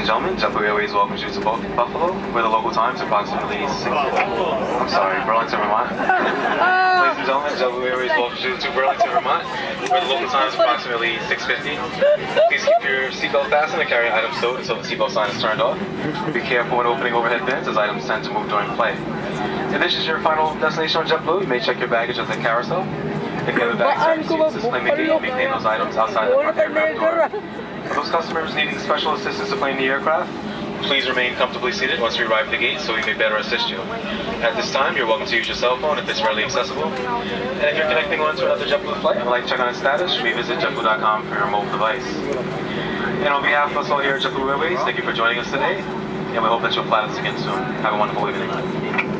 gentlemen, JetBlue Airways welcomes you to Buffalo, where the local time is approximately 6:50. I'm sorry, Burlington, Vermont. Ladies and gentlemen, JetBlue Airways welcomes you to Burlington, Vermont, where the local time is approximately 6:50. Please keep your seatbelt fastened and carry items stowed until the seatbelt sign is turned off. Be careful when opening overhead bins, as items tend to move during flight. If this is your final destination on JetBlue, you may check your baggage at the carousel. If you have a bag seats displaying the gate, you may claim those items outside the front aircraft door. For those customers needing special assistance to plane the aircraft, please remain comfortably seated once we arrive at the gate so we may better assist you. At this time, you're welcome to use your cell phone if it's readily accessible. And if you're connecting on to another JetBlue flight and would like to check on its status, you may visit JetBlue.com for your mobile device. And on behalf of us all here at JetBlue Airways, thank you for joining us today, and we hope that you'll fly with us again soon. Have a wonderful evening.